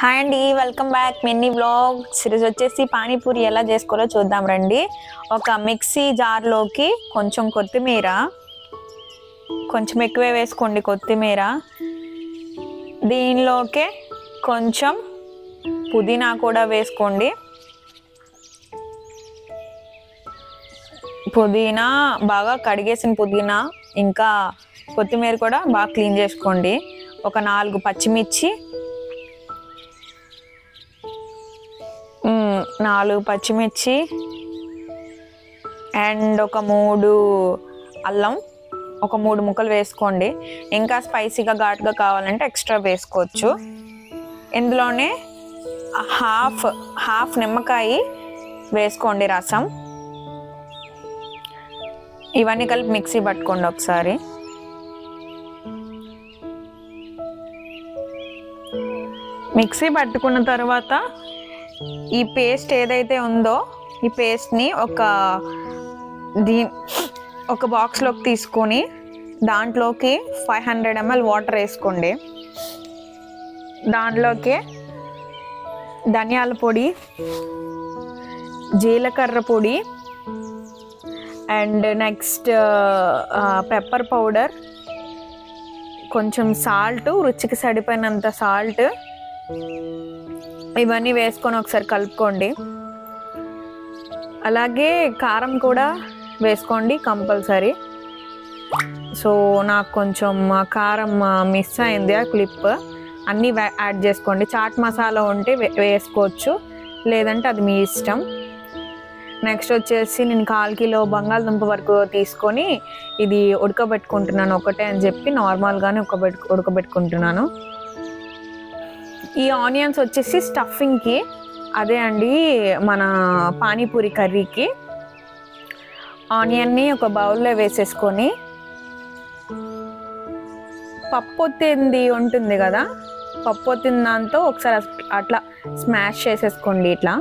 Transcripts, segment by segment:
Hi అండి, welcome back mini vlog series. వచ్చేసి పానీపూరి ఎలా చేసుకోవాలో చూద్దాం రండి. ఒక మిక్సీ జార్లోకి కొంచెం కొత్తిమీర, కొంచెం ఎక్కువే వేసుకోండి కొత్తిమీర. దీనిలోకే కొంచెం పుదీనా కూడా వేసుకోండి. పుదీనా బాగా కడిగేసిన పుదీనా, ఇంకా కొత్తిమీర కూడా బాగా క్లీన్ చేసుకోండి. ఒక 4 పచ్చిమిర్చి, 4 పచ్చిమిర్చి అండ్ ఒక 3 అల్లం, ఒక 3 ముక్కలు వేసుకోండి. ఇంకా స్పైసీగా ఘాటుగా కావాలంటే ఎక్స్ట్రా వేసుకోవచ్చు. ఇందులోనే హాఫ్ నిమ్మకాయ వేసుకోండి రసం. ఇవన్నీ కలిపి మిక్సీ పట్టుకోండి ఒకసారి. మిక్సీ పట్టుకున్న తర్వాత ఈ పేస్ట్ ఏదైతే ఉందో ఈ పేస్ట్ని ఒక బాక్స్లోకి తీసుకొని దాంట్లోకి 500 ml వాటర్ వేసుకోండి. దాంట్లోకి ధనియాల పొడి, జీలకర్ర పొడి అండ్ నెక్స్ట్ పెప్పర్ పౌడర్, కొంచెం సాల్ట్, రుచికి సరిపోయినంత సాల్ట్, ఇవన్నీ వేసుకొని ఒకసారి కలుపుకోండి. అలాగే కారం కూడా వేసుకోండి కంపల్సరీ. సో నాకు కొంచెం కారం మిస్ అయింది ఆ క్లిప్. అన్నీ యాడ్ చేసుకోండి. చాట్ మసాలా ఉంటే వేసుకోవచ్చు, లేదంటే అది మీ ఇష్టం. నెక్స్ట్ వచ్చేసి నేను 1/4 కిలో బంగాళదుంప వరకు తీసుకొని ఇది ఉడకబెట్టుకుంటున్నాను. ఒకటే అని చెప్పి నార్మల్గానే ఉడకబెట్టుకుంటున్నాను. ఈ ఆనియన్స్ వచ్చేసి స్టఫింగ్కి, అదే అండి మన పానీపూరి కర్రీకి. ఆనియన్ని ఒక బౌల్లో వేసేసుకొని పప్పొత్తింది ఉంటుంది కదా, పప్పొత్తిన దాంతో ఒకసారి అట్లా స్మాష్ చేసేసుకోండి. ఇట్లా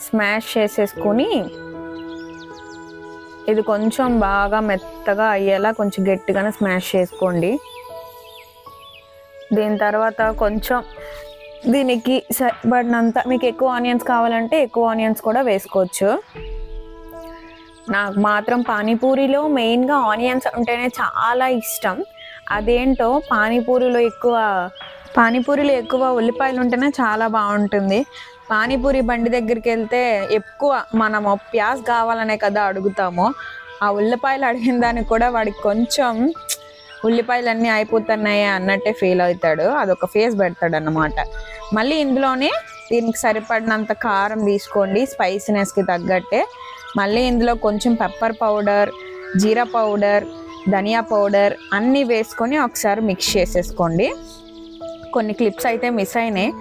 స్మాష్ చేసేసుకొని ఇది కొంచెం బాగా మెత్తగా అయ్యేలా కొంచెం గట్టిగానే స్మాష్ చేసుకోండి. దీని తర్వాత కొంచెం దీనికి సరిపడినంత, మీకు ఎక్కువ ఆనియన్స్ కావాలంటే ఎక్కువ ఆనియన్స్ కూడా వేసుకోవచ్చు. నాకు మాత్రం పానీపూరిలో మెయిన్గా ఆనియన్స్ ఉంటేనే చాలా ఇష్టం. అదేంటో పానీపూరిలో ఎక్కువ ఉల్లిపాయలు ఉంటేనే చాలా బాగుంటుంది. పానీపూరి బండి దగ్గరికి వెళ్తే ఎక్కువ మనం ప్యాజ్ కావాలనే కదా అడుగుతాము. ఆ ఉల్లిపాయలు అడిగిన దానికి కూడా వాడికి కొంచెం ఉల్లిపాయలన్నీ అయిపోతున్నాయి అన్నట్టే ఫీల్ అవుతాడు. అదొక ఫేస్ పెడతాడు అన్నమాట. మళ్ళీ ఇందులోనే దీనికి సరిపడినంత కారం తీసుకోండి, స్పైసీనెస్కి తగ్గట్టే. మళ్ళీ ఇందులో కొంచెం పెప్పర్ పౌడర్, జీరా పౌడర్, ధనియా పౌడర్ అన్నీ వేసుకొని ఒకసారి మిక్స్ చేసేసుకోండి. కొన్ని క్లిప్స్ అయితే మిస్ అయినాయి,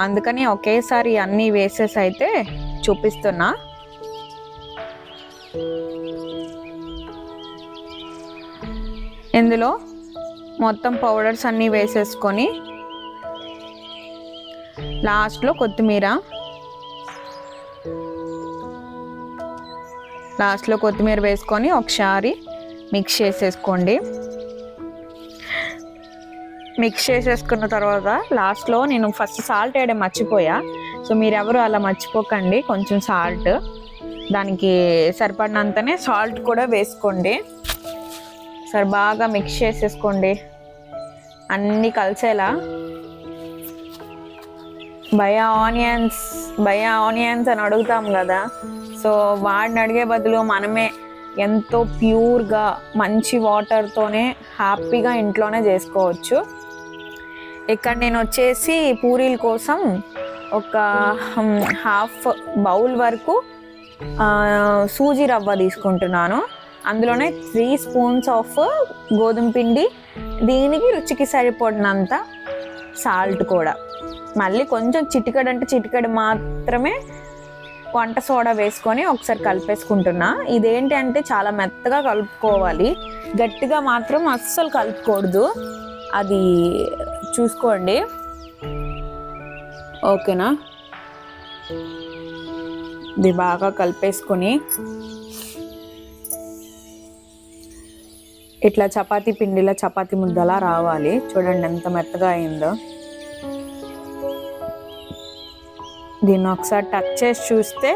అందుకని ఒకేసారి అన్నీ వేసేసి అయితే చూపిస్తున్నా. ఇందులో మొత్తం పౌడర్స్ అన్నీ వేసేసుకొని లాస్ట్లో కొత్తిమీర వేసుకొని ఒకసారి మిక్స్ చేసేసుకోండి. మిక్స్ చేసేసుకున్న తర్వాత లాస్ట్లో నేను ఫస్ట్ సాల్ట్ వేయడం మర్చిపోయా. సో మీరెవరు అలా మర్చిపోకండి. కొంచెం సాల్ట్, దానికి సరిపడినంతనే సాల్ట్ కూడా వేసుకోండి. సరే బాగా మిక్స్ చేసేసుకోండి అన్నీ కలిసేలా. భయా ఆనియన్స్ అని అడుగుతాం కదా, సో వాడిని అడిగే బదులు మనమే ఎంతో ప్యూర్గా మంచి వాటర్తోనే హ్యాపీగా ఇంట్లోనే చేసుకోవచ్చు. ఇక్కడ నేను వచ్చేసి పూరీల కోసం ఒక హాఫ్ బౌల్ వరకు సూజీ రవ్వ తీసుకుంటున్నాను. అందులోనే 3 స్పూన్స్ ఆఫ్ గోధుమ పిండి, దీనికి రుచికి సరిపడినంత సాల్ట్ కూడా, మళ్ళీ కొంచెం చిటికెడు మాత్రమే వంట సోడా వేసుకొని ఒకసారి కలిపేసుకుంటున్నా. ఇదేంటి అంటే చాలా మెత్తగా కలుపుకోవాలి, గట్టిగా మాత్రం అస్సలు కలుపుకూడదు. అది చూసుకోండి, ఓకేనా? ఇది బాగా కలిపేసుకొని ఇట్లా చపాతీ పిండిలో చపాతీ ముద్దలా రావాలి. చూడండి ఎంత మెత్తగా అయిందో. దీన్ని ఒకసారి టచ్ చేసి చూస్తే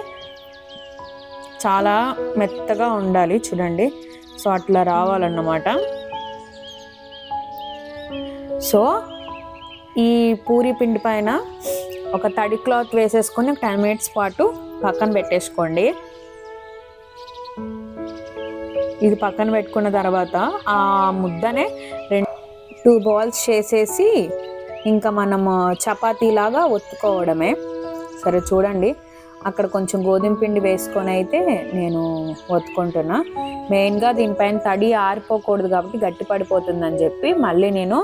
చాలా మెత్తగా ఉండాలి చూడండి. సో అట్లా రావాలన్నమాట. సో ఈ పూరి పిండి పైన ఒక తడి క్లాత్ వేసేసుకొని 10 minutes పాటు పక్కన పెట్టేసుకోండి. ఇది పక్కన పెట్టుకున్న తర్వాత ఆ ముద్దనే 2 balls చేసేసి ఇంకా మనము చపాతీలాగా ఒత్తుకోవడమే. సరే చూడండి, అక్కడ కొంచెం గోధుమ పిండి వేసుకొని అయితే నేను ఒత్తుకుంటున్నా. మెయిన్గా దీనిపైన తడి ఆరిపోకూడదు కాబట్టి గట్టి పడిపోతుందని చెప్పి మళ్ళీ నేను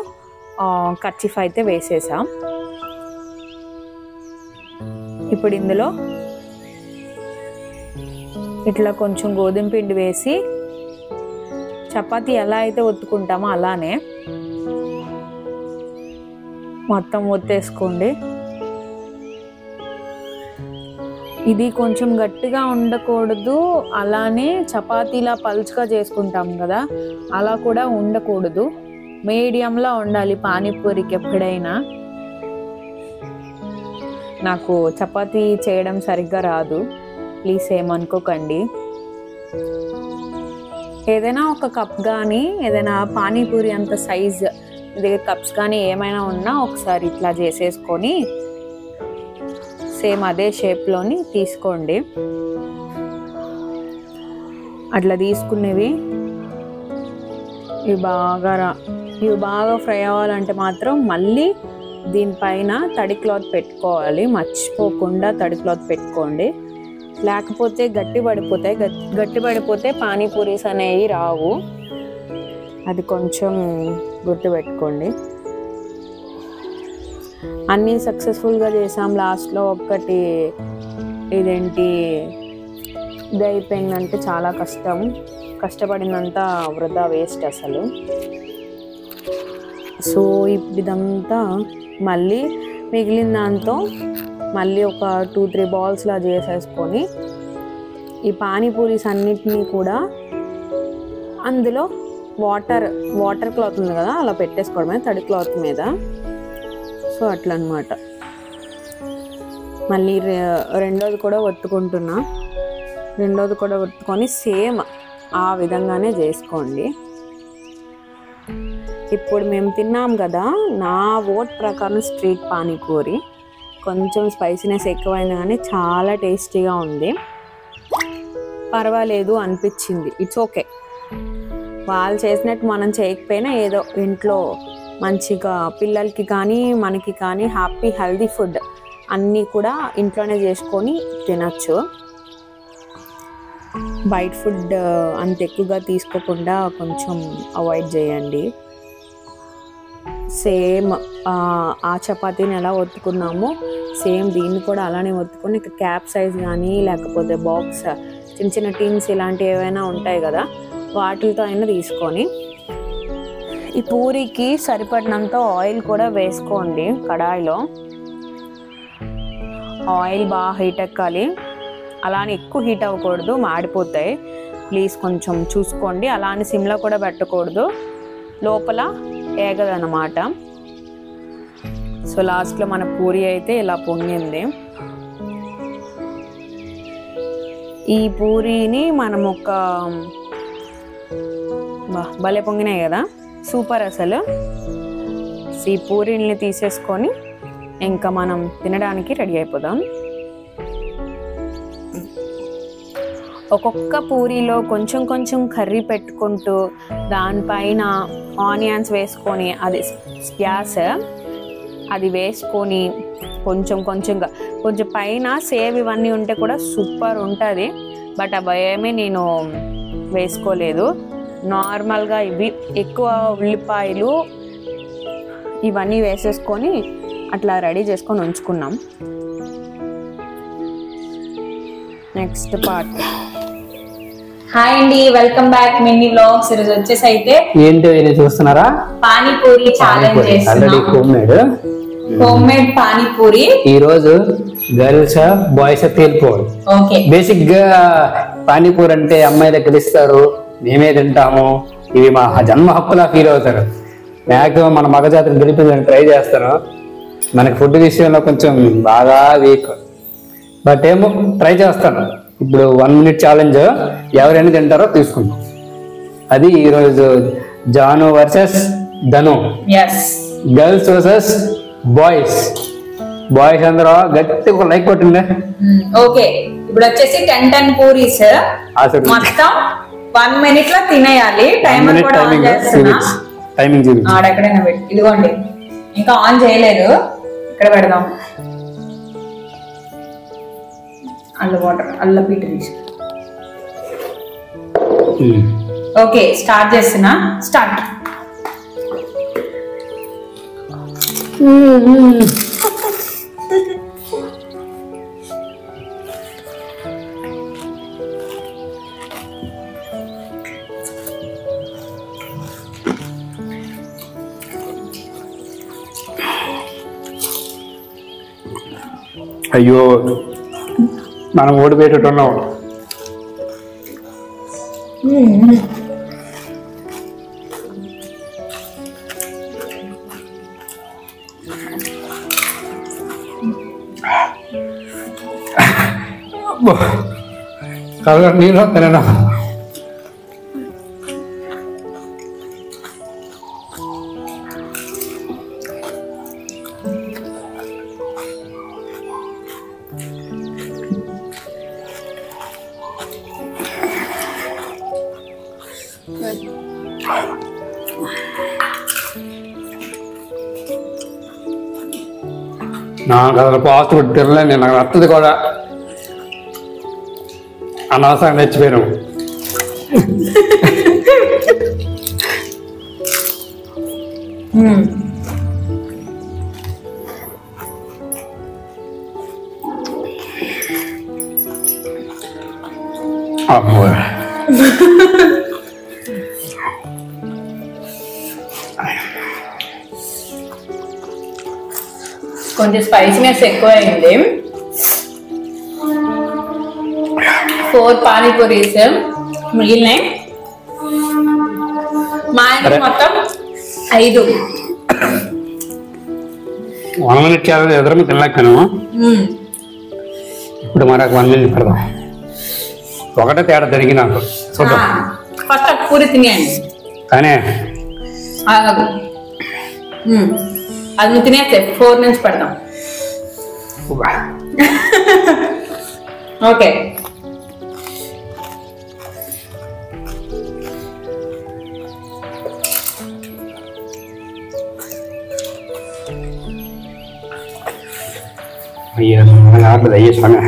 కర్చీఫ్ అయితే వేసేసా. ఇప్పుడు ఇందులో ఇట్లా కొంచెం గోధుమ పిండి వేసి చపాతీ ఎలా అయితే ఒత్తుకుంటామో అలానే మొత్తం ఒత్తేసుకోండి. ఇది కొంచెం గట్టిగా ఉండకూడదు, అలానే చపాతీలా పలుచగా చేసుకుంటాం కదా అలా కూడా ఉండకూడదు, మీడియంలో ఉండాలి పానీపూరికి ఎప్పుడైనా. నాకు చపాతీ చేయడం సరిగ్గా రాదు, ప్లీజ్ ఏమనుకోకండి. ఏదైనా ఒక కప్ కానీ ఏదైనా పానీపూరి అంత సైజ్ దగ్గర కప్స్ కానీ ఏమైనా ఉన్నా ఒకసారి ఇట్లా చేసేసుకొని సేమ్ అదే షేప్లోని తీసుకోండి. అట్లా తీసుకునేవి ఇవి బాగా ఫ్రై అవ్వాలంటే మాత్రం మళ్ళీ దీనిపైన తడి క్లాత్ పెట్టుకోవాలి, మర్చిపోకుండా తడి క్లాత్ పెట్టుకోండి. లేకపోతే గట్టి పడిపోతే పానీపూరీస్ అనేవి రావు, అది కొంచెం గుర్తుపెట్టుకోండి. అన్నీ సక్సెస్ఫుల్గా చేసాం, లాస్ట్లో ఒక్కటి ఇదేంటి ఇది అయిపోయిందంటే చాలా కష్టపడినంత వృధా, వేస్ట్ అసలు. సో ఇప్పుడు ఇదంతా మళ్ళీ మిగిలిన దాంతో మళ్ళీ ఒక 2-3 balls చేసేసుకొని ఈ పానీపూరీస్ అన్నిటినీ కూడా అందులో వాటర్ క్లాత్ ఉంది కదా అలా పెట్టేసుకోవడమే తడి క్లాత్ మీద. సో అట్లా అనమాట. మళ్ళీ రెండోది కూడా ఒత్తుకొని సేమ్ ఆ విధంగానే చేసుకోండి. ఇప్పుడు మేము తిన్నాం కదా, నా ఓట్ ప్రకారం స్ట్రీట్ పానీపూరి కొంచెం స్పైసీనెస్ ఎక్కువైంది కానీ చాలా టేస్టీగా ఉంది, పర్వాలేదు అనిపించింది. ఇట్స్ ఓకే, వాళ్ళు చేసినట్టు మనం చేయకపోయినా ఏదో ఇంట్లో మంచిగా పిల్లలకి కానీ మనకి కానీ హ్యాపీ హెల్దీ ఫుడ్ అన్నీ కూడా ఇంట్లోనే చేసుకొని తినచ్చు. బయట ఫుడ్ అంత ఎక్కువగా తీసుకోకుండా కొంచెం అవాయిడ్ చేయండి. సేమ్ ఆ చపాతీని ఎలా ఒత్తుకున్నామో సేమ్ దీన్ని కూడా అలానే ఒత్తుకొని ఇక క్యాప్ సైజ్ కానీ లేకపోతే బాక్స్ చిన్న చిన్న టిన్స్ ఇలాంటివి ఏవైనా ఉంటాయి కదా వాటితో అయినా తీసుకొని ఈ పూరికి సరిపడినంత ఆయిల్ కూడా వేసుకోండి. కడాయిలో ఆయిల్ బాగా హీట్ ఎక్కాలి, అలానే ఎక్కువ హీట్ అవ్వకూడదు, మాడిపోతాయి. ప్లీజ్ కొంచెం చూసుకోండి. అలానే సిమ్లో కూడా పెట్టకూడదు, లోపల ఏగదన్నమాట. సో లాస్ట్లో మన పూరి అయితే ఇలా పొంగింది. ఈ పూరీని మనం ఒక భలే పొంగినాయి కదా, సూపర్ అసలు. ఈ పూరీని తీసేసుకొని ఇంకా మనం తినడానికి రెడీ అయిపోదాం. ఒక్కొక్క పూరీలో కొంచెం కొంచెం కర్రీ పెట్టుకుంటూ దానిపైన ఆనియన్స్ వేసుకొని అది స్ప్యాస్ అది వేసుకొని కొంచెం పైన సేవ్ ఇవన్నీ ఉంటే కూడా సూపర్ ఉంటుంది. బట్ అవి ఏమీ నేను వేసుకోలేదు. నార్మల్గా ఇవి ఎక్కువ ఉల్లిపాయలు ఇవన్నీ వేసేసుకొని అట్లా రెడీ చేసుకొని ఉంచుకున్నాం. Next part. హాయ్ అండి, వెల్కమ్ బ్యాక్ మినీ వ్లాగ్స్. ఈరోజు వచ్చేసి అయితే ఏంటి చూస్తున్నారా, పానీపూరి ఛాలెంజ్ చేస్తున్నాం. Homemade panipuri. ఈ రోజు గర్ల్స్ బాయ్స్ తేలిపోవాలి. బేసిక్ గా పానీపూరి అంటే అమ్మాయిలు గెలుస్తారు, మేమే తింటాము, ఇవి మా జన్మ హక్కులా ఫీల్ అవుతారు. మాక్సిమం మన మగజాతిని గెలిపించడానికి ట్రై చేస్తాను. మనకి ఫుడ్ విషయంలో కొంచెం బాగా వీక్. బట్ ఏమో ట్రై చేస్తాను. ఇప్పుడు 1 minute ఛాలెంజ్, ఎవరైనా తింటారో తీసుకుంటాం. అది ఈరోజు జాను వర్సెస్ ధను, గర్ల్స్ వర్సెస్ బాయ్స్. బాయ్స్ అందరూ గట్టి ఒక లైక్ కొట్టిండే. ఓకే, ఇప్పుడు వచ్చేసి 10 పూరీస్ మొత్తం 1 minute లో తినేయాలి. టైమర్ కూడా ఆన్ చేస్తున్నా. టైమింగ్ చూపించు. ఆడెక్కడైనా పెట్టి, ఇదిగోండి ఇంకా ఆన్ చేయలేదు, ఇక్కడ పెడదాం. అల్ల పీట తీసి. ఓకే, స్టార్ట్ చేస్తున్నా. స్టార్ట్. అయ్యో, మనం ఓడిపోయేటట్టున్నాం. నీళ్ళు వస్తానేనా? నాకు అసలు పాస్ట్ ఫుడ్ తినలేదు నేను. నాకు నచ్చదు కూడా. అనవసరంగా తెచ్చిపోయాను. అమ్మో, కొంచెం స్పైసీనెస్ ఎక్కువ అయింది. 4 పానీపూరీస్ మిగిలినాయి. మా ఆయన మొత్తం 5. 1 minute ఛాలెంజ్ ఎదురు తినలేకపోయాను. ఇప్పుడు మరొక 1 minute పెడదాం. ఒకటే తేడా జరిగి నాకు. ఫస్ట్ పూరి తినేయండి. కానీ అది నువ్వు తినేస్తే 4 నుంచి పెడతాం. ఓకే, అయ్యా ఆడలేదు. అయ్యే స్వామి,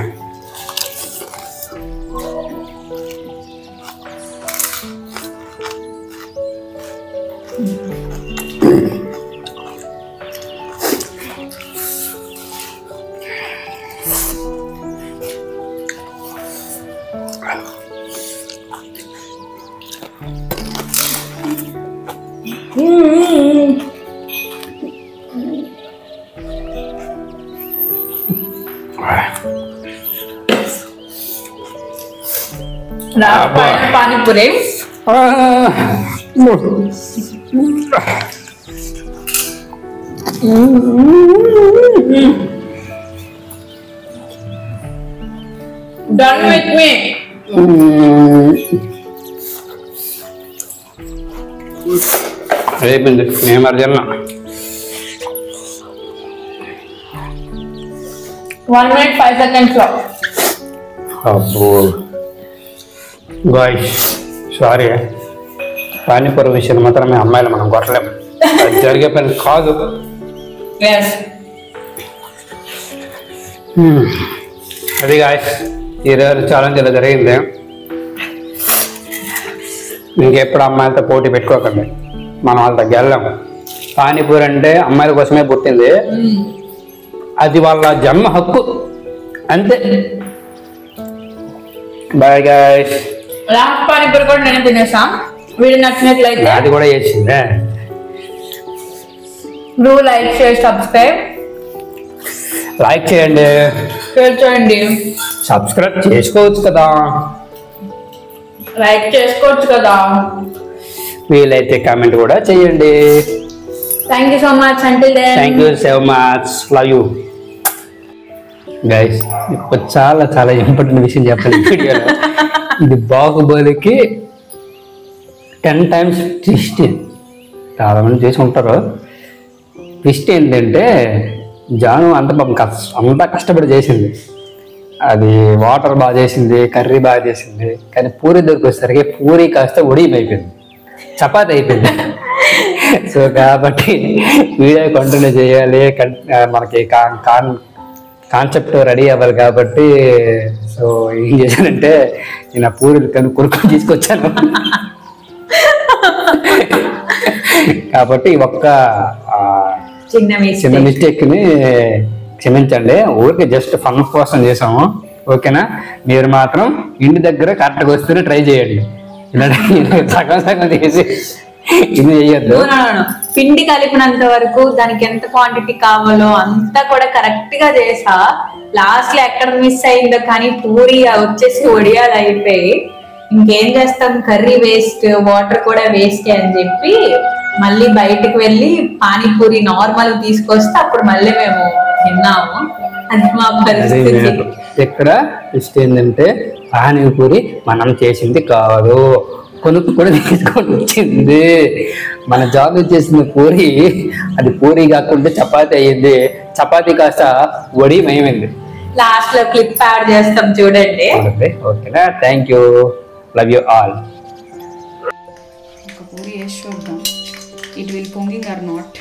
పానీపూరి done with me. అయిపోయింది. నేను మరి తిన్నా. 1 minute 5 seconds లో. అబ్బో గాయ్స్, సారీ. పానీపూరి విషయం మాత్రమే అమ్మాయిలు మనం కొట్టలేము. అది జరిగే పని కాదు. అది గాయ్స్, ఈరోజు ఛాలెంజ్ ఇలా జరిగింది. ఇంకెప్పుడు అమ్మాయిలతో పోటీ పెట్టుకోకండి, మనం వాళ్ళ దగ్గర వెళ్ళాము. పానీపూరి అంటే అమ్మాయిల కోసమే పుట్టింది, అది వాళ్ళ జన్మ హక్కు, అంతే. Bye guys. లాస్ట్ పానీపూరి కూడా నేను తినేసాం. వీడియో నచ్చినట్లయితే అది కూడా చేసిందే. నువ్వు లైక్ షేర్ సబ్స్క్రైబ్. లైక్ చేయండి, షేర్ చేయండి, సబ్స్క్రైబ్ చేసుకోవచ్చు కదా, లైక్ చేసుకోవచ్చు కదా, వీలైతే కామెంట్ కూడా చేయండి. Thank you so much. Until then, thank you so much. Love you. Guys ఇప్పుడు చాలా చాలా ఇంపార్టెంట్ విషయం చెప్పాలి వీడియోలో. ఇది బాహుబలికి 10 times ట్విస్ట్. చాలా మంది చేసి ఉంటారు. ట్విస్ట్ ఏంటంటే జాను అంత అంతా కష్టపడి చేసింది. అది వాటర్ బాగా చేసింది, కర్రీ బాగా చేసింది. కానీ పూరి దొరికొచ్చేసరికి పూరి కాస్త ఒడిపోయింది, చపాతి అయిపోయింది. సో కాబట్టి వీడియో కంటిన్యూ చేయాలి, మనకి కాన్సెప్ట్ రెడీ అవ్వాలి కాబట్టి సో ఏం చేశానంటే నేను ఆ పూరీలు కొనుక్కొని తీసుకొచ్చాను. కాబట్టి ఒక్క చిన్న మిస్టేక్ ని క్షమించండి. ఊరికి జస్ట్ ఫన్ కోసం చేసాము, ఓకేనా? మీరు మాత్రం ఇంటి దగ్గర కరెక్ట్గా వస్తూనే ట్రై చేయండి. సగం సగం చేసి ఇది చేయొద్దు. పిండి కలిపినంత వరకు దానికి ఎంత క్వాంటిటీ కావాలో అంతా కూడా కరెక్ట్ గా చేసా. లాస్ట్ లో ఎక్కడ మిస్ అయిందో కానీ పూరి వచ్చేసి ఒడియాలు అయిపోయి ఇంకేం చేస్తాం, కర్రీ వేస్ట్, వాటర్ కూడా వేస్ట్ అని చెప్పి మళ్ళీ బయటకు వెళ్ళి పానీపూరి నార్మల్ తీసుకొస్తే అప్పుడు మళ్ళీ మేము తిన్నాము. అది మా పరిస్థితి. ఇక్కడ ఇష్టం ఏంటంటే పానీపూరి మనం చేసింది కాదు, కొనుక్కు కూడా తీసుకొని వచ్చింది. మన జాబ్ చేసిన పూరి అది పూరి కాకుండా చపాతి అయ్యింది, చపాతి కాస్త వడి మయమైంది. లాస్ట్ లో క్లిప్ యాడ్ చేస్తాం చూడండి. ఓకేనా? Thank you, love you all. ఒక పూరి వేసి చూద్దాం, ఇట్ విల్ పొంగింగ్ ఆర్ నాట్.